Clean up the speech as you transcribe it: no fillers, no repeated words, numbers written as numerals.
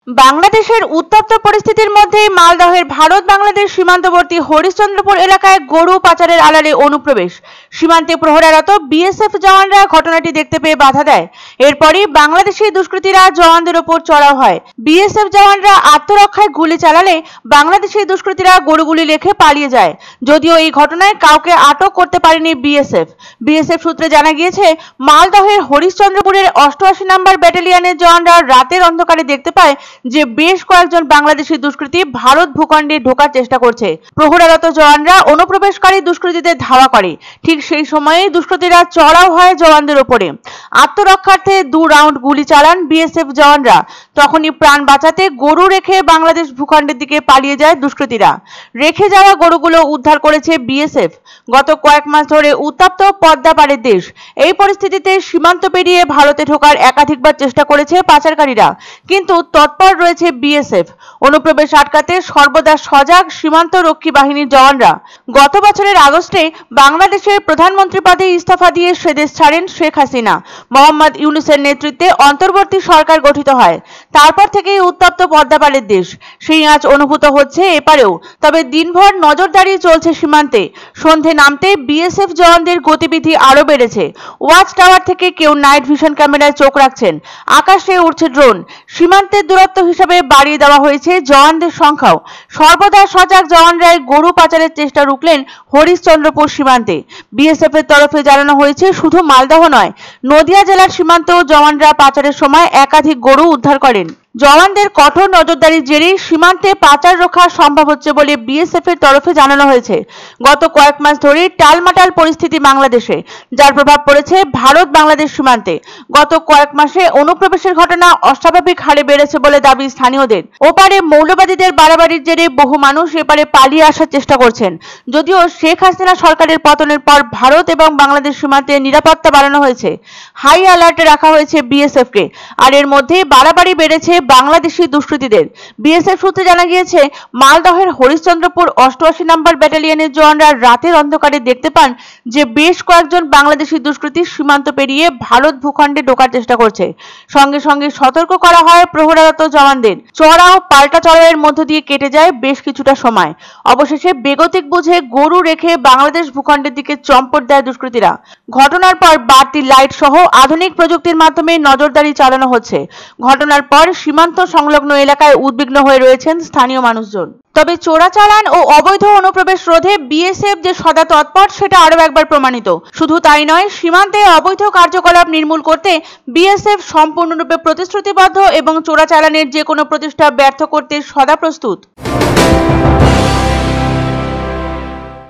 বাংলাদেশের উত্তপ্ত পরিস্থিতির মধ্যে মালদহের ভারত বাংলাদেশ সীমান্তবর্তী হরিশ্চন্দ্রপুর এলাকায় গরু পাচারের আড়ালে অনুপ্রবেশ। সীমান্তে প্রহরারত বিএসএফ জওয়ানরা ঘটনাটি দেখতে পেয়ে বাধা দেয়। এরপরই বাংলাদেশি দুষ্কৃতীরা জওয়ানদের ওপর চড়াও হয়। বিএসএফ জওয়ানরা আত্মরক্ষায় গুলি চালালে বাংলাদেশি দুষ্কৃতীরা গরুগুলি রেখে পালিয়ে যায়। যদিও এই ঘটনায় কাউকে আটক করতে পারেনি বিএসএফ সূত্রে জানা গিয়েছে, মালদহের হরিশ্চন্দ্রপুরের 88 নম্বর ব্যাটালিয়নের জওয়ানরা রাতের অন্ধকারে দেখতে পায় যে বেশ কয়েকজন বাংলাদেশি দুষ্কৃতী ভারত ভূখণ্ডে ঢোকার চেষ্টা করছে। প্রহরারত জওয়ানরা অনুপ্রবেশকারী দুষ্কৃতীদের ধাওয়া করে। ঠিক সেই সময়েই দুষ্কৃতীরা চড়াও হয় জওয়ানদের উপরে। আত্মরক্ষার্থে 2 রাউন্ড গুলি চালান বিএসএফ জওয়ানরা। তখনই প্রাণ বাঁচাতে গরু রেখে বাংলাদেশ ভূখণ্ডের দিকে পালিয়ে যায় দুষ্কৃতীরা। রেখে যাওয়া গরুগুলো উদ্ধার করেছে বিএসএফ। গত কয়েক মাস ধরে উত্তপ্ত পদ্মা পাড়ের দেশ। এই পরিস্থিতিতে সীমান্ত পেরিয়ে ভারতে ঢোকার একাধিকবার চেষ্টা করেছে পাচারকারীরা, কিন্তু তৎপর রয়েছে বিএসএফ। অনুপ্রবেশ আটকাতে সর্বদা সজাগ সীমান্ত রক্ষী বাহিনীর জওয়ানরা। গত বছরের আগস্টে বাংলাদেশের প্রধানমন্ত্রী পদে ইস্তফা দিয়ে সেদেশ ছাড়েন শেখ হাসিনা। মোহাম্মদ ইউনূসের নেতৃত্বে অন্তর্বর্তী সরকার গঠিত হয়। তারপর থেকেই উত্তপ্ত পদ্মা পাড়ের দেশ। সেই আঁচ অনুভূত হচ্ছে এপারেও। তবে দিনভর নজরদারি চলছে সীমান্তে। সন্ধে নামতে বিএসএফ জওয়ানদের গতিবিধি আরো বেড়েছে। ওয়াচ টাওয়ার থেকে কেউ নাইট ভিশন ক্যামেরায় চোখ রাখছেন। আকাশে উড়ছে ড্রোন। সীমান্তের দূরত্ব হিসাবে বাড়িয়ে দেওয়া হয়েছে জওয়ানদের সংখ্যাও। সর্বদা সজাগ জওয়ানরাই গরু পাচারের চেষ্টা রুখলেন হরিশ্চন্দ্রপুর সীমান্তে। বিএসএফ এর তরফে জানানো হয়েছে, শুধু মালদহ নয়, নদিয়া জেলার সীমান্তেও জওয়ানরা পাচারের সময় একাধিক গরু উদ্ধার করেন। জওয়ানদের কঠোর নজরদারির জেরে সীমান্তে পাচার রক্ষা সম্ভব হচ্ছে বলে বিএসএফ এর তরফে জানানো হয়েছে। গত কয়েক মাস ধরে টালমাটাল পরিস্থিতি বাংলাদেশে, যার প্রভাব পড়েছে ভারত বাংলাদেশ সীমান্তে। গত কয়েক মাসে অনুপ্রবেশের ঘটনা অস্বাভাবিক হারে বেড়েছে বলে দাবি স্থানীয়দের। ওপারে মৌলবাদীদের বাড়াবাড়ির জেরে বহু মানুষ এপারে পালিয়ে আসার চেষ্টা করছেন। যদিও শেখ হাসিনা সরকারের পতনের পর ভারত এবং বাংলাদেশ সীমান্তে নিরাপত্তা বাড়ানো হয়েছে। হাই অ্যালার্টে রাখা হয়েছে বিএসএফ কে। আর এর মধ্যে বাড়াবাড়ি বেড়েছে বাংলাদেশি দুষ্কৃতীদের। বিএসএফ সূত্রে জানা গিয়েছে, মালদহের হরিশ্চন্দ্রপুর 88 নম্বর ব্যাটালিয়নের জওয়ানরা রাতের অন্ধকারে দেখতে পান যে বেশ কয়েকজন বাংলাদেশি দুষ্কৃতী সীমান্ত পেরিয়ে ভারত ভূখণ্ডে ঢোকার চেষ্টা করছে। সঙ্গে সঙ্গে সতর্ক করা হয় প্রহরারত জওয়ানদের। চড়াও পাল্টা চড়াওয়ের মধ্য দিয়ে কেটে যায় বেশ কিছুটা সময়। অবশেষে বেগতিক বুঝে গরু রেখে বাংলাদেশ ভূখণ্ডের দিকে চম্পট দেয় দুষ্কৃতীরা। ঘটনার পর বাড়তি লাইট সহ আধুনিক প্রযুক্তির মাধ্যমে নজরদারি চালানো হচ্ছে। ঘটনার পর সীমান্ত সংলগ্ন এলাকায় উদ্বিগ্ন হয়ে রয়েছেন স্থানীয় মানুষজন। তবে চোরাচালান ও অবৈধ অনুপ্রবেশ রোধে বিএসএফ যে সদা তৎপর সেটা আরো একবার প্রমাণিত। শুধু তাই নয়, সীমান্তে অবৈধ কার্যকলাপ নির্মূল করতে বিএসএফ সম্পূর্ণরূপে প্রতিশ্রুতিবদ্ধ এবং চোরাচালানের যে কোনো প্রচেষ্টা ব্যর্থ করতে সদা প্রস্তুত।